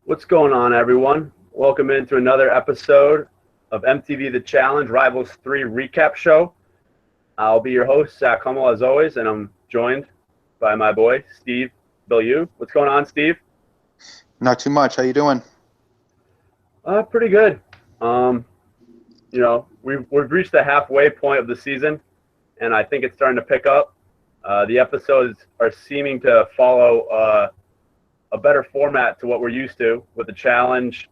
What's going on, everyone? Welcome into another episode of MTV The Challenge Rivals 3 Recap Show. I'll be your host, Zach Hummel, as always, and I'm joined by my boy, Steve Bellew. What's going on, Steve? Not too much. How you doing? Pretty good. We've reached the halfway point of the season, and I think it's starting to pick up. The episodes are seeming to follow a better format to what we're used to, with a challenge,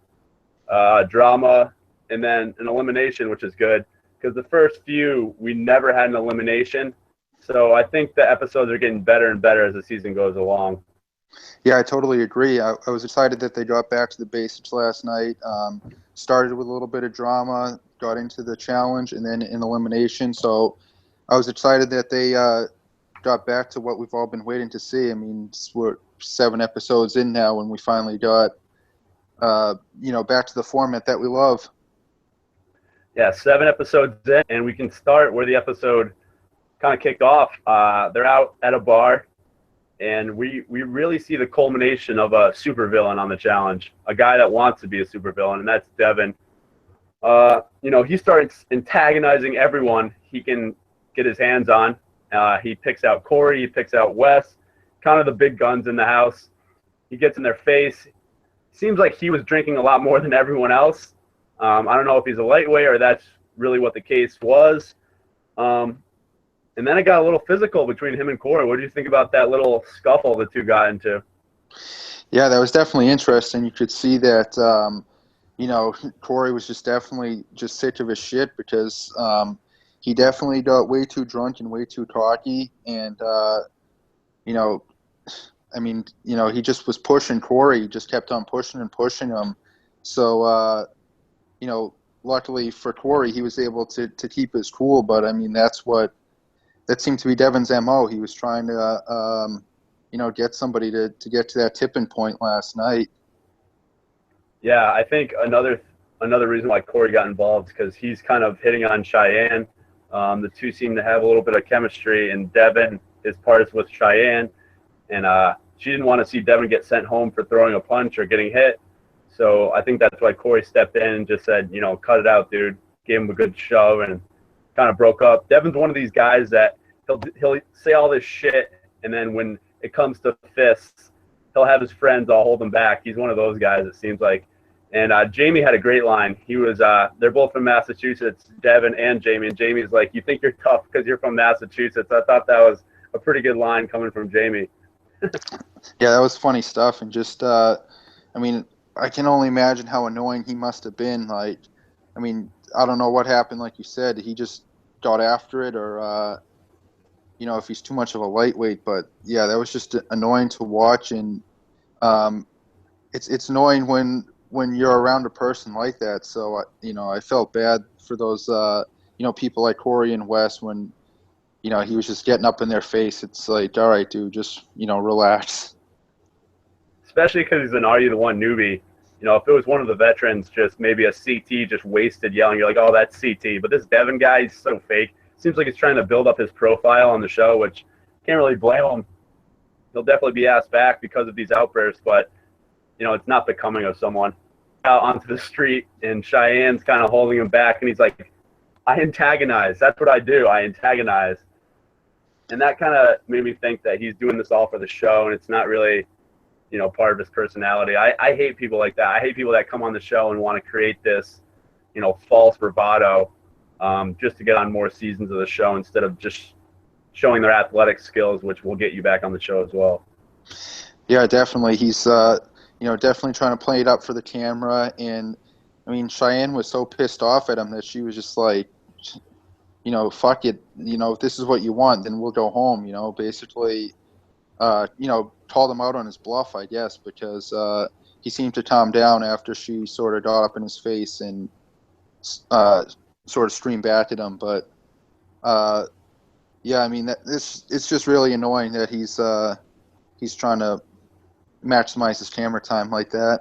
drama, and then an elimination, which is good because the first few we never had an elimination. So I think the episodes are getting better and better as the season goes along. Yeah, I totally agree. I was excited that they got back to the basics last night. Started with a little bit of drama, got into the challenge, and then an elimination. So I was excited that they got back to what we've all been waiting to see. I mean, we're 7 episodes in now, and we finally got, back to the format that we love. Yeah, 7 episodes in, and we can start where the episode kind of kicked off. They're out at a bar, and we really see the culmination of a supervillain on the challenge, a guy that wants to be a supervillain, and that's Devin. He starts antagonizing everyone he can get his hands on. He picks out Corey, he picks out Wes, kind of the big guns in the house. He gets in their face. Seems like he was drinking a lot more than everyone else. I don't know if he's a lightweight or that's really what the case was. And then it got a little physical between him and Corey. What do you think about that little scuffle the two got into? Yeah, that was definitely interesting. You could see that, Corey was definitely sick of his shit because he definitely got way too drunk and way too talky. And, he just was pushing Corey. He just kept on pushing and pushing him. So, luckily for Corey, he was able to keep his cool. But, I mean, that seemed to be Devin's MO. He was trying to, get somebody to get to that tipping point last night. Yeah, I think another reason why Corey got involved is because he's kind of hitting on Cheyenne. The two seem to have a little bit of chemistry, and Devin is partners with Cheyenne. And she didn't want to see Devin get sent home for throwing a punch or getting hit. So I think that's why Corey stepped in and just said, cut it out, dude. Gave him a good shove and kind of broke up. Devin's one of these guys that he'll say all this shit, and then when it comes to fists, he'll have his friends all hold him back. He's one of those guys, it seems like. And Jamie had a great line. He was they're both from Massachusetts, Devin and Jamie. And Jamie's like, "You think you're tough because you're from Massachusetts." I thought that was a pretty good line coming from Jamie. Yeah, that was funny stuff. And I can only imagine how annoying he must have been. I don't know what happened. Like you said, he just got after it, or if he's too much of a lightweight. But yeah, that was just annoying to watch. And it's annoying when you're around a person like that. So I felt bad for those people like Corey and Wes when he was just getting up in their face. It's like, all right, dude, just relax. Especially because he's an Are You the One newbie. If it was one of the veterans, just maybe a CT just wasted yelling, you're like, oh, that's CT. But this Devin guy, he's so fake. Seems like he's trying to build up his profile on the show, which can't really blame him. He'll definitely be asked back because of these outbursts, but, it's not becoming of someone. Out onto the street, and Cheyenne's kind of holding him back, and he's like, I antagonize. That's what I do. I antagonize. And that kind of made me think that he's doing this all for the show, and it's not really part of his personality. I hate people like that. I hate people that come on the show and want to create this, false bravado just to get on more seasons of the show instead of just showing their athletic skills, which will get you back on the show as well. Yeah, definitely. He's, definitely trying to play it up for the camera. And, Cheyenne was so pissed off at him that she was just like, fuck it. If this is what you want, then we'll go home, basically, called him out on his bluff, I guess, because he seemed to calm down after she sort of got up in his face and sort of streamed back at him. But it's just really annoying that he's trying to maximize his camera time like that.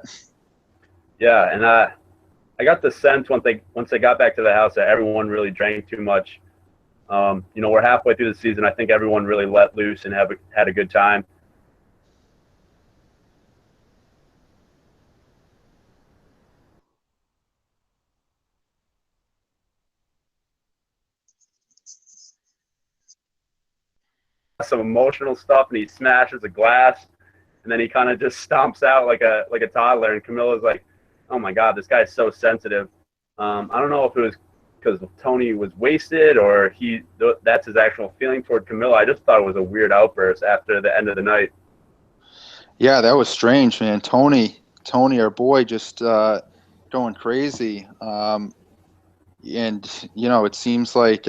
Yeah, and I got the sense once they got back to the house that everyone really drank too much. We're halfway through the season. I think everyone really let loose and had a good time. some emotional stuff, and he smashes a glass, and then he kind of just stomps out like a toddler. And Camilla's like, "Oh my God, this guy's so sensitive." I don't know if it was because Tony was wasted or that's his actual feeling toward Camilla. I just thought it was a weird outburst after the end of the night. Yeah, that was strange, man. Tony, our boy, just going crazy. And it seems like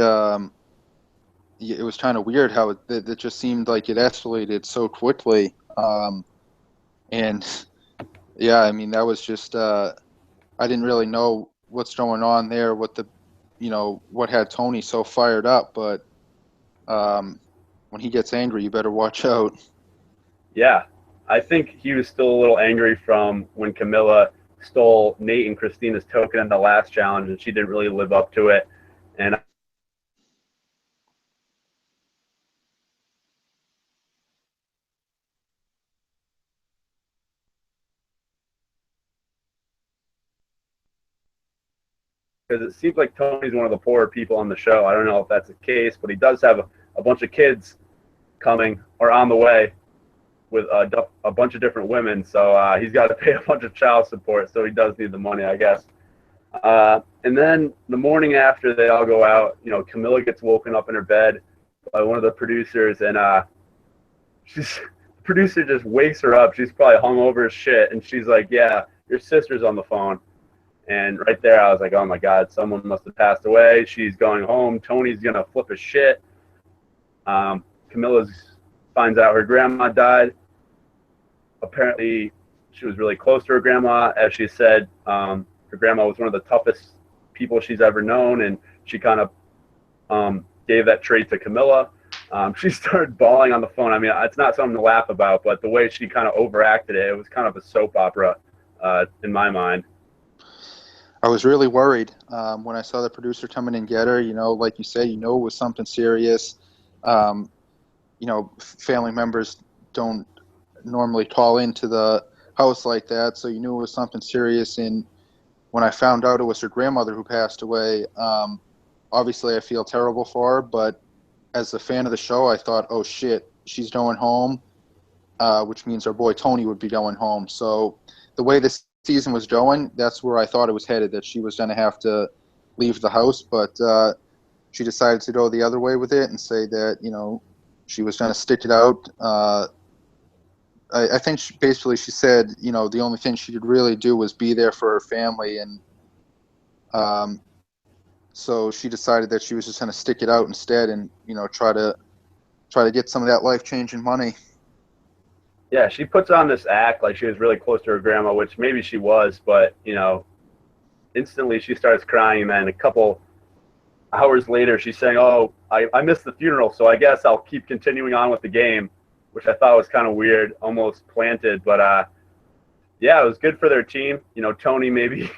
it was kind of weird how it just seemed like it escalated so quickly. And yeah, I mean, that was just I didn't really know what's going on there, what had Tony so fired up. But when he gets angry, you better watch out. Yeah, I think he was still a little angry from when Camilla stole Nate and Christina's token in the last challenge, and she didn't really live up to it. And because it seems like Tony's one of the poorer people on the show. I don't know if that's the case, but he does have a bunch of kids coming or on the way with a bunch of different women. So he's got to pay a bunch of child support. So he does need the money, I guess. And then the morning after they all go out, Camilla gets woken up in her bed by one of the producers, and the producer just wakes her up. She's probably hungover as shit, and she's like, "Yeah, your sister's on the phone." And right there, I was like, "Oh my God, someone must have passed away." She's going home. Tony's gonna flip his shit. Camilla finds out her grandma died. Apparently, she was really close to her grandma. As she said, her grandma was one of the toughest people she's ever known, and she kind of gave that trait to Camilla. She started bawling on the phone. I mean, it's not something to laugh about, but the way she kind of overacted it, it was kind of a soap opera in my mind. I was really worried when I saw the producer come in and get her. Like you said, it was something serious. Family members don't normally call into the house like that, so you knew it was something serious. And when I found out it was her grandmother who passed away, obviously I feel terrible for her, but as a fan of the show, I thought, oh shit, she's going home, which means our boy Tony would be going home. So the way this season was going, that's where I thought it was headed, that she was going to have to leave the house, but she decided to go the other way with it and say that, she was going to stick it out. I think she said, the only thing she could really do was be there for her family, and so she decided that she was just going to stick it out instead, and try to get some of that life-changing money. Yeah, she puts on this act like she was really close to her grandma, which maybe she was, but instantly she starts crying, and then a couple hours later she's saying, "Oh, I missed the funeral, so I guess I'll keep continuing on with the game," which I thought was kind of weird, almost planted. But yeah, it was good for their team. Tony maybe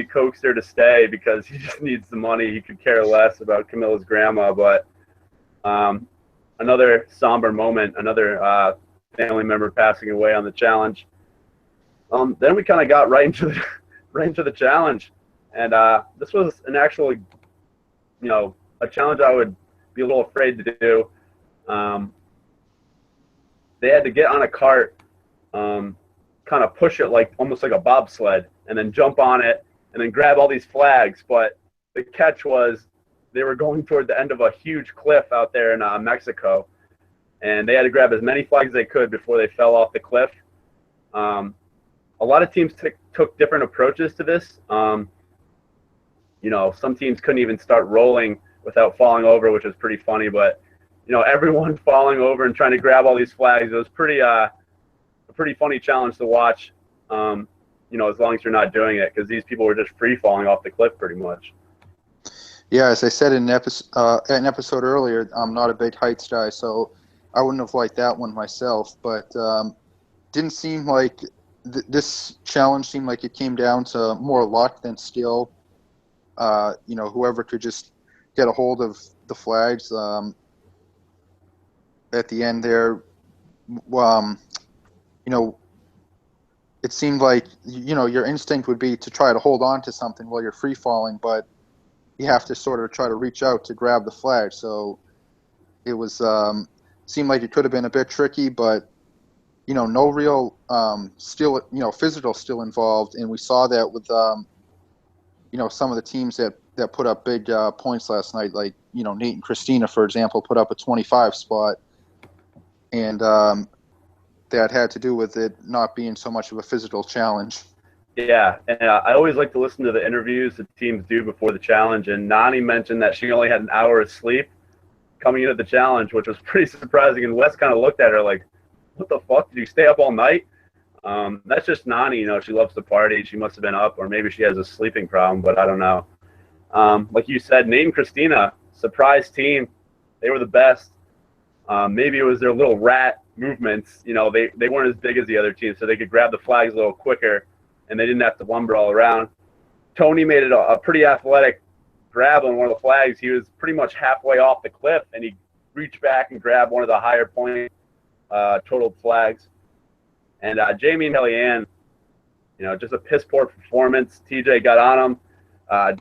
coaxed her to stay because he just needs the money. He could care less about Camilla's grandma. But another somber moment, another family member passing away on the challenge. Then we kind of got right into the challenge, and this was an actual, a challenge I would be a little afraid to do. They had to get on a cart, kind of push it like almost like a bobsled, and then jump on it, and then grab all these flags. But the catch was they were going toward the end of a huge cliff out there in Mexico, and they had to grab as many flags as they could before they fell off the cliff. A lot of teams took different approaches to this. Some teams couldn't even start rolling without falling over, which was pretty funny. But everyone falling over and trying to grab all these flags, it was a pretty funny challenge to watch. As long as you're not doing it, because these people were just free falling off the cliff pretty much. Yeah, as I said in an episode earlier, I'm not a big heights guy, so I wouldn't have liked that one myself. But didn't seem like this challenge seemed like it came down to more luck than skill. Whoever could just get a hold of the flags at the end there. It seemed like your instinct would be to try to hold on to something while you're free falling, but you have to sort of try to reach out to grab the flag. So it was seemed like it could have been a bit tricky, but no real skill, physical skill involved, and we saw that with some of the teams that put up big points last night, like Nate and Christina, for example, put up a 25 spot, and that had to do with it not being so much of a physical challenge. Yeah, and I always like to listen to the interviews that teams do before the challenge, and Nani mentioned that she only had an hour of sleep coming into the challenge, which was pretty surprising, and Wes kind of looked at her like, what the fuck? Did you stay up all night? That's just Nani, she loves to party. She must have been up, or maybe she has a sleeping problem, but I don't know. Like you said, Nate and Christina, surprise team. They were the best. Maybe it was their little rat movements. They weren't as big as the other team, so they could grab the flags a little quicker, and they didn't have to lumber all around. Tony made it a pretty athletic grab on one of the flags. He was pretty much halfway off the cliff, and he reached back and grabbed one of the higher point totaled flags. And Jamie and Kellyanne, just a piss poor performance. TJ got on them.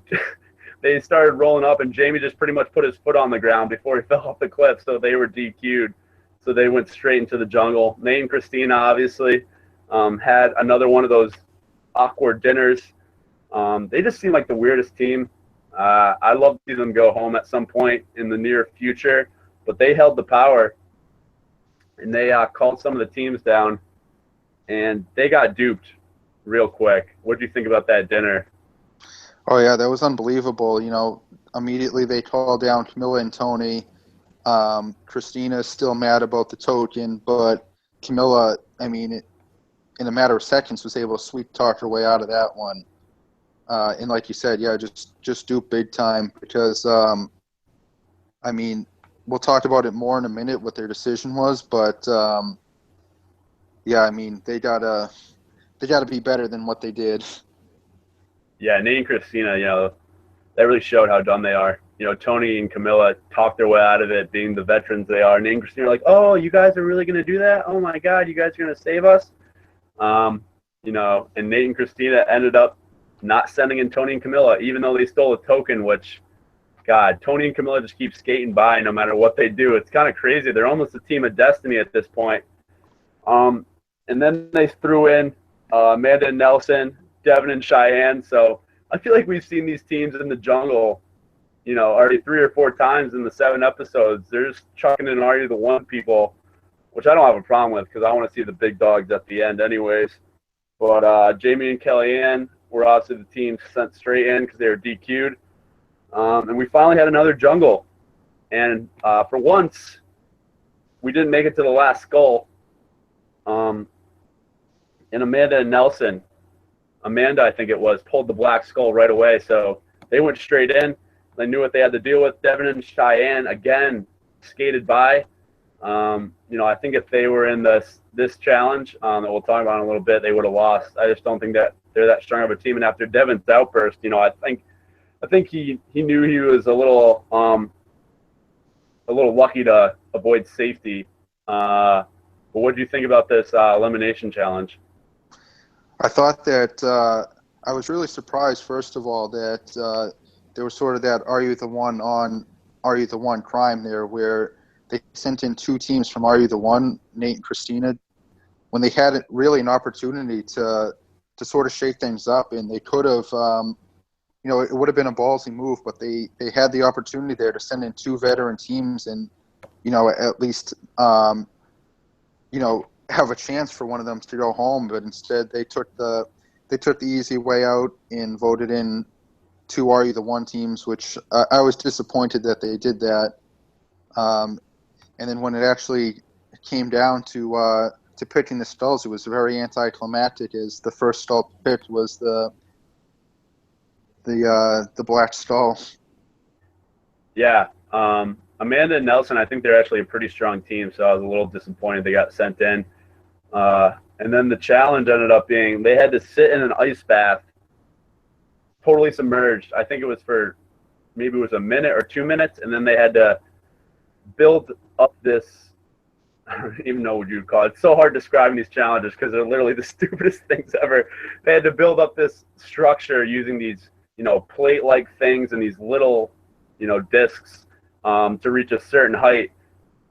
They started rolling up, and Jamie just pretty much put his foot on the ground before he fell off the cliff, so they were DQ'd. So they went straight into the jungle. Nate and Christina, obviously, had another one of those awkward dinners. They just seem like the weirdest team. I'd love to see them go home at some point in the near future, but they held the power, and they called some of the teams down, and they got duped real quick. What do you think about that dinner? Oh, yeah, that was unbelievable. Immediately they called down Camilla and Tony. Christina's still mad about the token, but Camilla, in a matter of seconds, was able to sweet talk her way out of that one. And like you said, yeah, just dupe big time because, we'll talk about it more in a minute, what their decision was, but they gotta be better than what they did. Yeah, Nate and Christina, that really showed how dumb they are. Tony and Camilla talked their way out of it, being the veterans they are. Nate and Christina are like, oh, you guys are really going to do that? Oh, my God, you guys are going to save us? And Nate and Christina ended up not sending in Tony and Camilla, even though they stole a token, which, God, Tony and Camilla just keep skating by no matter what they do. It's kind of crazy. They're almost a team of destiny at this point. And then they threw in Amanda and Nelson, Devin and Cheyenne. So I feel like we've seen these teams in the jungle, already 3 or 4 times in the 7 episodes. They're just chucking in Are You the One people, which I don't have a problem with because I want to see the big dogs at the end anyways. But Jamie and Kellyanne were also the team sent straight in because they were DQ'd. And we finally had another jungle. And for once, we didn't make it to the last skull. And Amanda and Nelson, Amanda, I think it was, pulled the black skull right away. So they went straight in. They knew what they had to deal with. Devin and Cheyenne, again, skated by. I think if they were in this challenge that we'll talk about in a little bit, they would have lost. I just don't think that they're that strong of a team. And after Devin's outburst, I think he knew he was a little lucky to avoid safety. But what do you think about this elimination challenge? I thought that I was really surprised, first of all, that there was sort of that Are You the One crime there where they sent in 2 teams from Are You the One, Nate and Christina, when they had really an opportunity to sort of shake things up, and they could have, it would have been a ballsy move, but they had the opportunity there to send in 2 veteran teams and, at least, have a chance for one of them to go home, but instead they took the easy way out and voted in 2 Are You the One teams, which I was disappointed that they did that. And then when it actually came down to picking the skulls, it was very anticlimactic, as the first skull picked was the black skull. Yeah. Amanda and Nelson, I think they're actually a pretty strong team, so I was a little disappointed they got sent in. And then the challenge ended up being they had to sit in an ice bath, totally submerged. I think it was for maybe it was a minute or 2 minutes, and then they had to build up this, I don't even know what you'd call it. It's so hard describing these challenges because they're literally the stupidest things ever. They had to build up this structure using these, plate-like things and these little, discs to reach a certain height.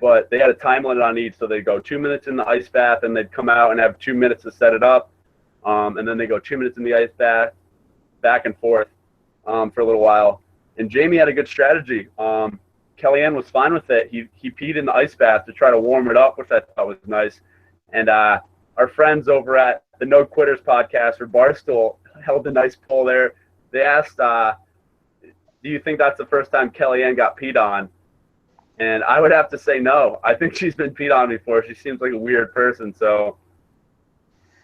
but they had a time limit on each. So they'd go 2 minutes in the ice bath, and they'd come out and have 2 minutes to set it up. And then they go 2 minutes in the ice bath, back and forth for a little while. And Jamie had a good strategy. Kellyanne was fine with it. He peed in the ice bath to try to warm it up, which I thought was nice. And our friends over at the No Quitters podcast or Barstool held a nice poll there. They asked, do you think that's the first time Kellyanne got peed on? And I would have to say no. I think she's been peed on before. She seems like a weird person. So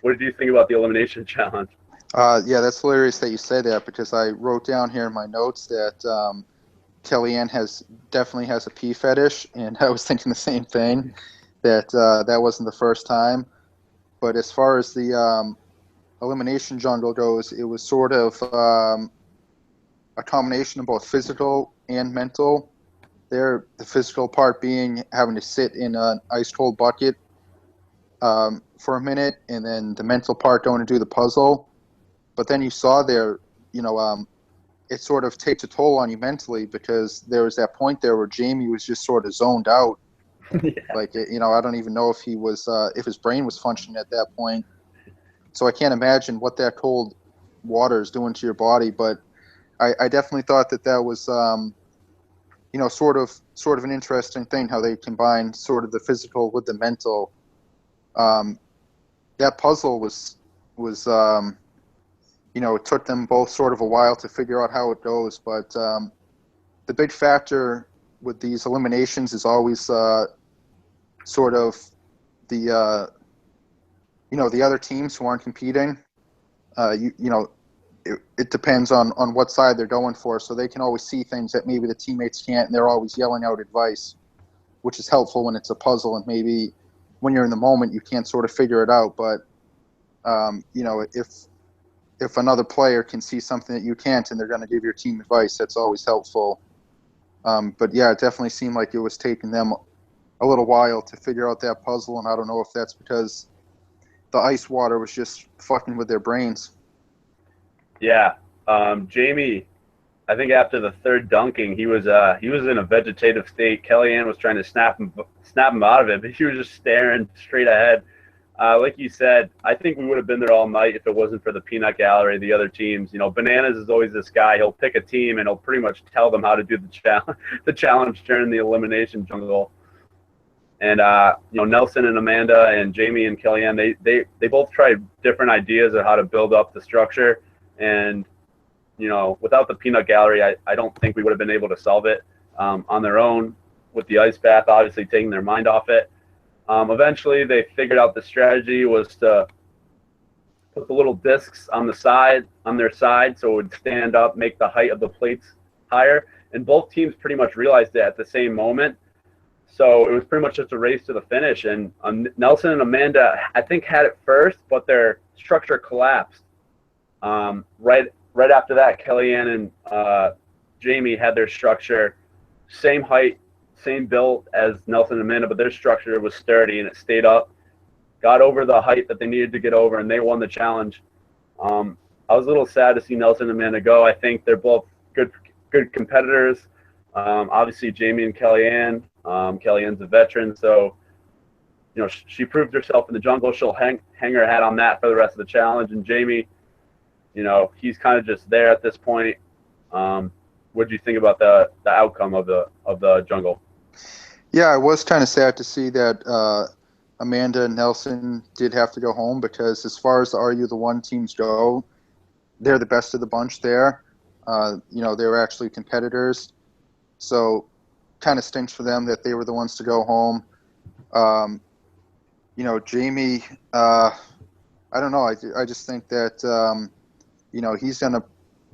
what did you think about the elimination challenge? Yeah, that's hilarious that you say that, because I wrote down here in my notes that Kellyanne definitely has a pee fetish, and I was thinking the same thing, that that wasn't the first time. But as far as the elimination jungle goes, it was sort of a combination of both physical and mental. The physical part being having to sit in an ice cold bucket for a minute, and then the mental part going to do the puzzle. But then you saw there, it sort of takes a toll on you mentally, because there was that point there where Jamie was just sort of zoned out. Yeah. Like, I don't even know if he was, if his brain was functioning at that point. So I can't imagine what that cold water is doing to your body. But I definitely thought that was, sort of an interesting thing, how they combine sort of the physical with the mental. That puzzle was it took them both sort of a while to figure out how it goes. But the big factor with these eliminations is always sort of the the other teams who aren't competing. It depends on what side they're going for, so they can always see things that maybe the teammates can't, and they're always yelling out advice, which is helpful when it's a puzzle, and maybe when you're in the moment you can't sort of figure it out. But if another player can see something that you can't, and they're going to give your team advice, that's always helpful. But yeah, it definitely seemed like it was taking them a little while to figure out that puzzle, and I don't know if that's because the ice water was just fucking with their brains. Yeah, Jamie, I think after the third dunking, he was in a vegetative state. Kellyanne was trying to snap him out of it, but he was just staring straight ahead. Like you said, I think we would have been there all night if it wasn't for the peanut gallery, the other teams. Bananas is always this guy. He'll pick a team and he'll pretty much tell them how to do the challenge during the elimination jungle. And Nelson and Amanda and Jamie and Kellyanne, they both tried different ideas of how to build up the structure. And without the peanut gallery, I don't think we would have been able to solve it on their own, with the ice bath obviously taking their mind off it. Eventually, they figured out the strategy was to put the little discs on their side, so it would stand up, make the height of the plates higher. And both teams pretty much realized it at the same moment. So it was pretty much just a race to the finish. And Nelson and Amanda, I think, had it first, but their structure collapsed. Right after that, Kellyanne and Jamie had their structure, same height, same build as Nelson and Amanda, but their structure was sturdy and it stayed up, got over the height that they needed to get over, and they won the challenge. I was a little sad to see Nelson and Amanda go. I think they're both good competitors. Obviously, Jamie and Kellyanne. Kellyanne's a veteran, so she proved herself in the jungle. She'll hang her hat on that for the rest of the challenge. And Jamie, he's kind of just there at this point. What do you think about the outcome of the jungle? Yeah, I was kind of sad to see that Amanda and Nelson did have to go home, because as far as the Are You the One teams go, they're the best of the bunch there. They were actually competitors. So kind of stinks for them that they were the ones to go home. Jamie, I don't know. I just think that,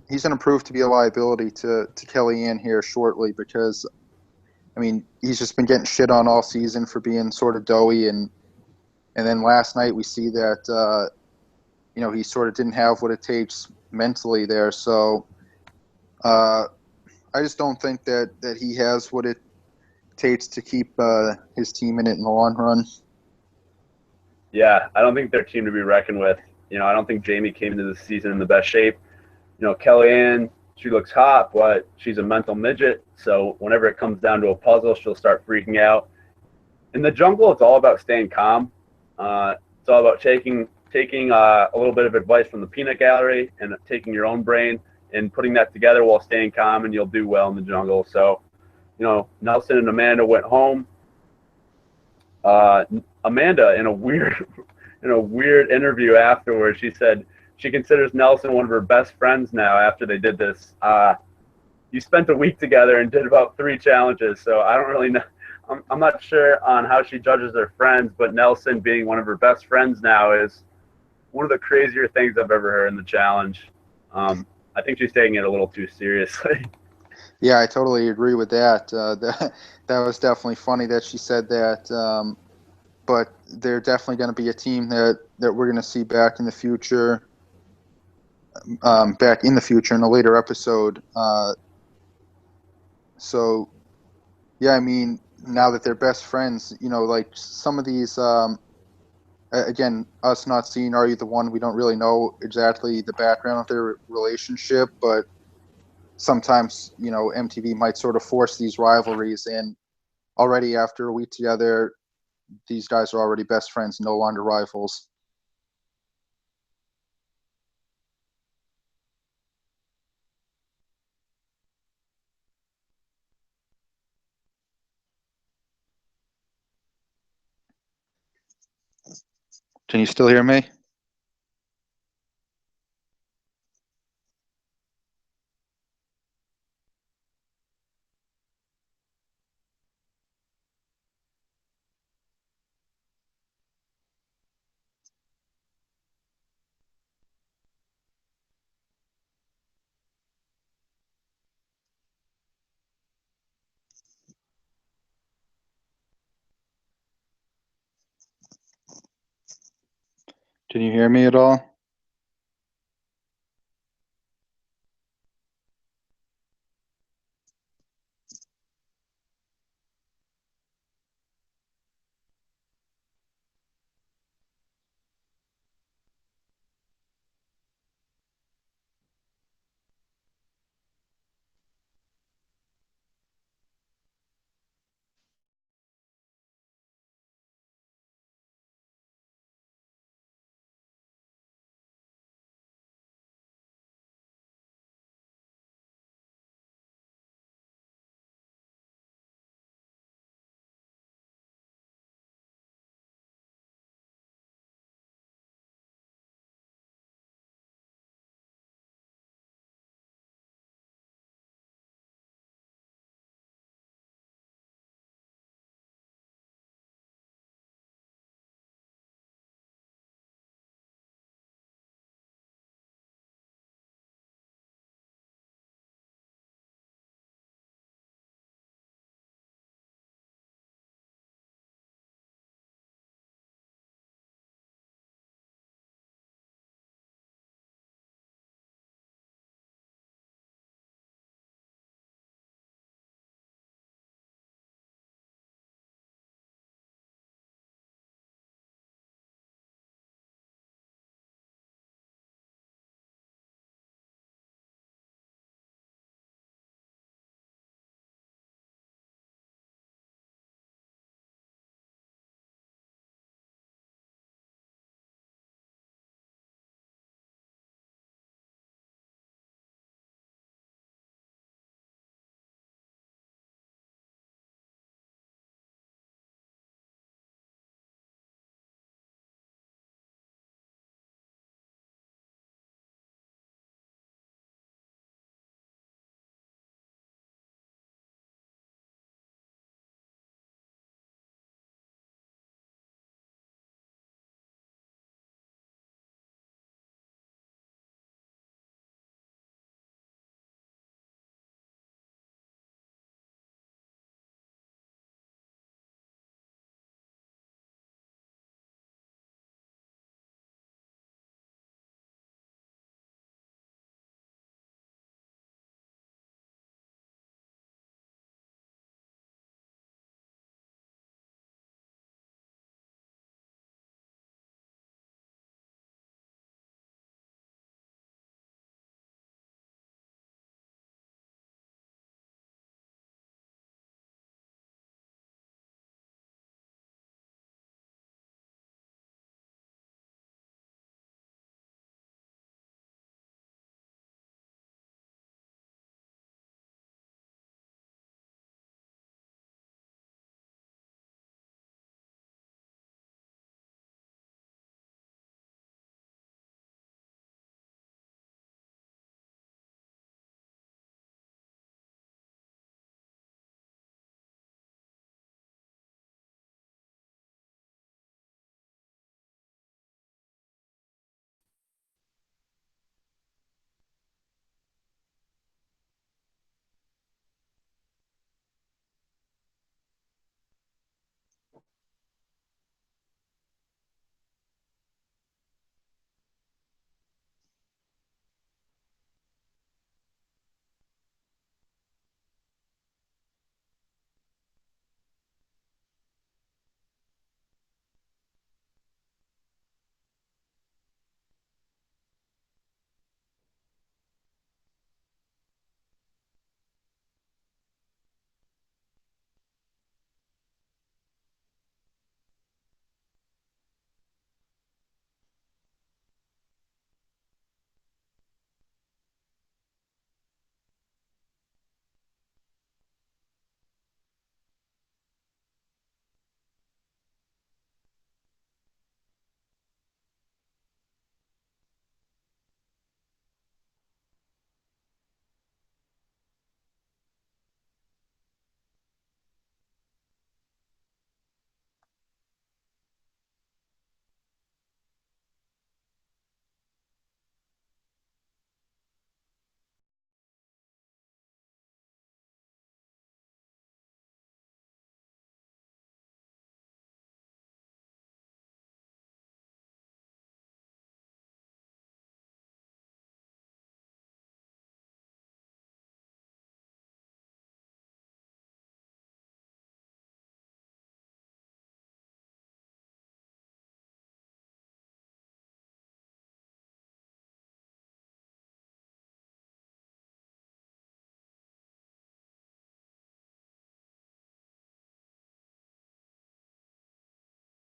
he's gonna prove to be a liability to Kellyanne here shortly, because he's just been getting shit on all season for being sort of doughy, and then last night we see that he sort of didn't have what it takes mentally there. So I just don't think that he has what it takes to keep his team in it in the long run. Yeah, I don't think they're a team to be reckoned with. I don't think Jamie came into the season in the best shape. Kellyanne, she looks hot, but she's a mental midget. So whenever it comes down to a puzzle, she'll start freaking out. in the jungle, it's all about staying calm. It's all about taking a little bit of advice from the peanut gallery and taking your own brain and putting that together while staying calm, and you'll do well in the jungle. So, Nelson and Amanda went home. Amanda, in a weird in a weird interview afterwards, she said she considers Nelson one of her best friends now after they did this. You spent a week together and did about 3 challenges, so I don't really know. I'm not sure on how she judges her friends, but Nelson being one of her best friends now is one of the crazier things I've ever heard in the challenge. I think she's taking it a little too seriously. Yeah, I totally agree with that. That was definitely funny that she said that. But they're definitely going to be a team that we're going to see back in the future. Back in the future in a later episode. So yeah, I mean, now that they're best friends, like some of these, again, us not seeing Are You the One, we don't really know exactly the background of their relationship, but sometimes, MTV might sort of force these rivalries, and already after a week together, these guys are already best friends, no longer rivals. Can you still hear me? Can you hear me at all?